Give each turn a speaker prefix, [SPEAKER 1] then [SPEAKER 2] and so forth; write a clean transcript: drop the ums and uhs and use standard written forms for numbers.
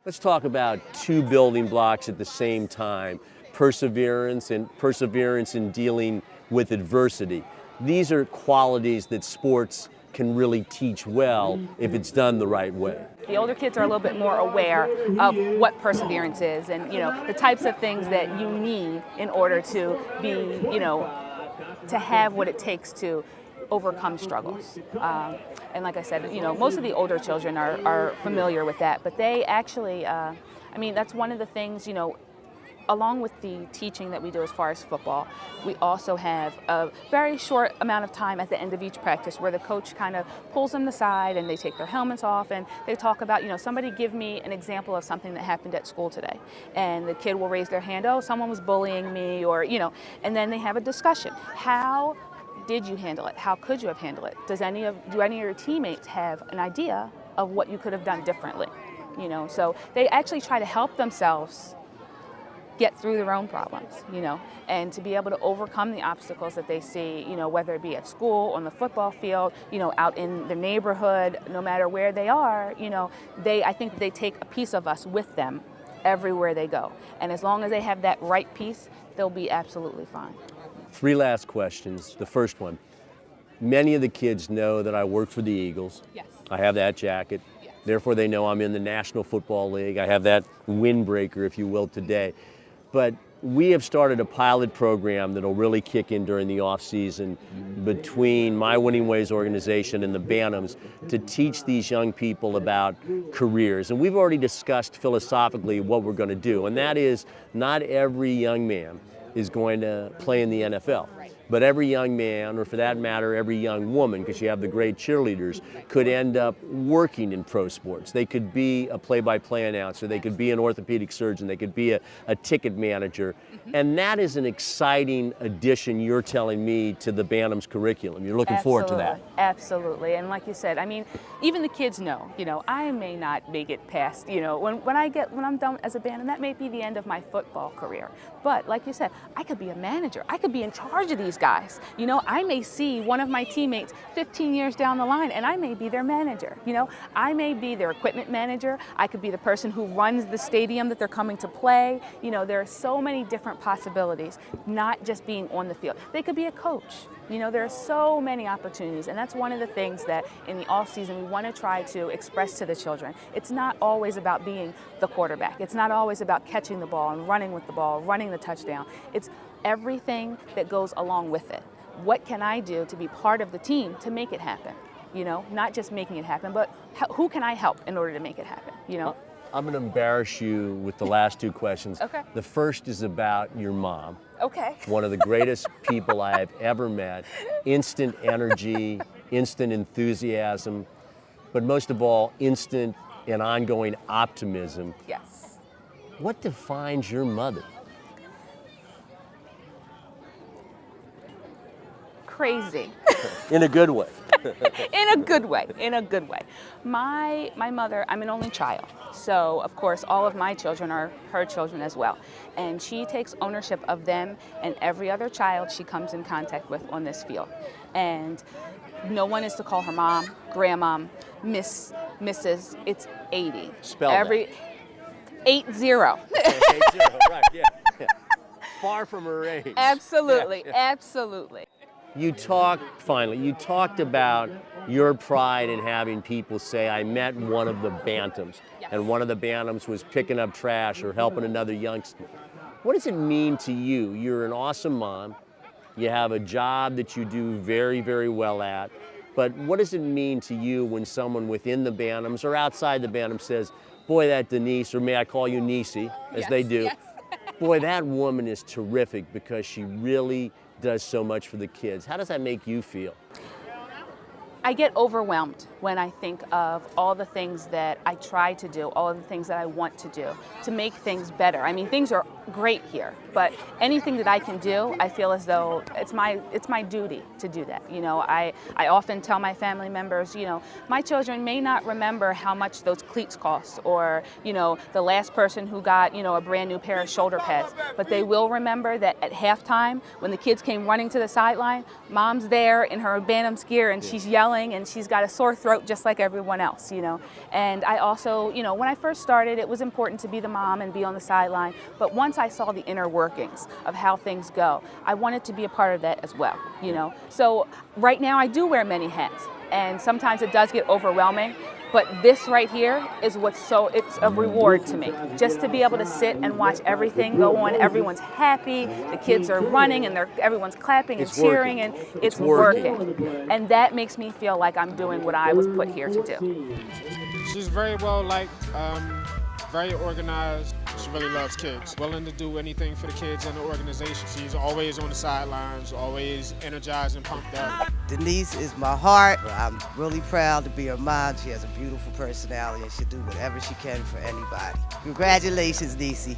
[SPEAKER 1] Let's talk about two building blocks at the same time, perseverance in dealing with adversity. These are qualities that sports can really teach well if it's done the right way.
[SPEAKER 2] The older kids are a little bit more aware of what perseverance is and, the types of things that you need in order to be, to have what it takes to overcome struggles. And like I said, most of the older children are familiar with that, but they actually, that's one of the things, along with the teaching that we do as far as football, we also have a very short amount of time at the end of each practice where the coach kind of pulls them aside and they take their helmets off and they talk about, somebody give me an example of something that happened at school today. And the kid will raise their hand, oh, someone was bullying me, or, and then they have a discussion. How did you handle it? How could you have handled it? Do any of your teammates have an idea of what you could have done differently? So they actually try to help themselves get through their own problems, and to be able to overcome the obstacles that they see, whether it be at school, on the football field, out in the neighborhood, no matter where they are, I think they take a piece of us with them everywhere they go. And as long as they have that right piece, they'll be absolutely fine.
[SPEAKER 1] 3 last questions. The first one, many of the kids know that I work for the Eagles.
[SPEAKER 2] Yes.
[SPEAKER 1] I have that jacket. Yes. Therefore, they know I'm in the National Football League. I have that windbreaker, if you will, today. But we have started a pilot program that'll really kick in during the off season between my Winning Ways organization and the Bantams to teach these young people about careers. And we've already discussed philosophically what we're going to do, and that is not every young man is going to play in the NFL. But every young man, or for that matter, every young woman, because you have the great cheerleaders, could end up working in pro sports. They could be a play-by-play announcer, they could be an orthopedic surgeon, they could be a ticket manager. And that is an exciting addition, you're telling me, to the Bantams curriculum. You're looking forward to that.
[SPEAKER 2] Absolutely. And like you said, even the kids know, I may not make it past, when I'm done as a Bantam, that may be the end of my football career. But like you said, I could be a manager. I could be in charge of these guys. I may see one of my teammates 15 years down the line and I may be their manager. I may be their equipment manager. I could be the person who runs the stadium that they're coming to play. There are so many different possibilities, not just being on the field. They could be a coach. There are so many opportunities, and that's one of the things that in the off season we want to try to express to the children. It's not always about being the quarterback. It's not always about catching the ball and running with the ball, running the touchdown. It's everything that goes along with it. What can I do to be part of the team to make it happen? Not just making it happen, but who can I help in order to make it happen?
[SPEAKER 1] I'm going to embarrass you with the last 2 questions.
[SPEAKER 2] Okay.
[SPEAKER 1] The first is about your mom.
[SPEAKER 2] Okay.
[SPEAKER 1] One of the greatest people I have ever met. Instant energy, instant enthusiasm, but most of all, instant and ongoing optimism.
[SPEAKER 2] Yes.
[SPEAKER 1] What defines your mother?
[SPEAKER 2] Crazy.
[SPEAKER 1] In a good way.
[SPEAKER 2] In a good way. My mother, I'm an only child, so of course all of my children are her children as well. And she takes ownership of them and every other child she comes in contact with on this field. And no one is to call her mom, grandmom, miss, Mrs. It's 80.
[SPEAKER 1] Spell that.
[SPEAKER 2] 80.
[SPEAKER 1] 80, right, yeah. Far from her age.
[SPEAKER 2] Absolutely,
[SPEAKER 1] Yeah.
[SPEAKER 2] Absolutely.
[SPEAKER 1] You talked about your pride in having people say, I met one of the Bantams,
[SPEAKER 2] Yes.
[SPEAKER 1] and one of the Bantams was picking up trash or helping another youngster. What does it mean to you? You're an awesome mom. You have a job that you do very, very well at. But what does it mean to you when someone within the Bantams or outside the Bantams says, boy, that Denise, or may I call you Niecy, as
[SPEAKER 2] Yes,
[SPEAKER 1] they do,
[SPEAKER 2] yes.
[SPEAKER 1] boy, that woman is terrific because she really does so much for the kids. How does that make you feel?
[SPEAKER 2] I get overwhelmed when I think of all the things that I try to do, all of the things that I want to do to make things better. Things are great here, but anything that I can do, I feel as though it's my duty to do that. I often tell my family members, my children may not remember how much those cleats cost or, the last person who got, a brand new pair of shoulder pads, but they will remember that at halftime when the kids came running to the sideline, mom's there in her Bantams gear and she's yelling feeling, and she's got a sore throat just like everyone else, you know. And I also, you know, when I first started, it was important to be the mom and be on the sideline, but once I saw the inner workings of how things go, I wanted to be a part of that as well, you know. So right now I do wear many hats, and sometimes it does get overwhelming. But this right here is it's a reward to me. Just to be able to sit and watch everything go on. Everyone's happy, the kids are running, and everyone's clapping and cheering, and it's working. And that makes me feel like I'm doing what I was put here to do.
[SPEAKER 3] She's very well liked, very organized. She really loves kids. Willing to do anything for the kids and the organization. She's always on the sidelines, always energized and pumped up.
[SPEAKER 4] Denise is my heart. I'm really proud to be her mom. She has a beautiful personality and she'll do whatever she can for anybody. Congratulations, Niecy.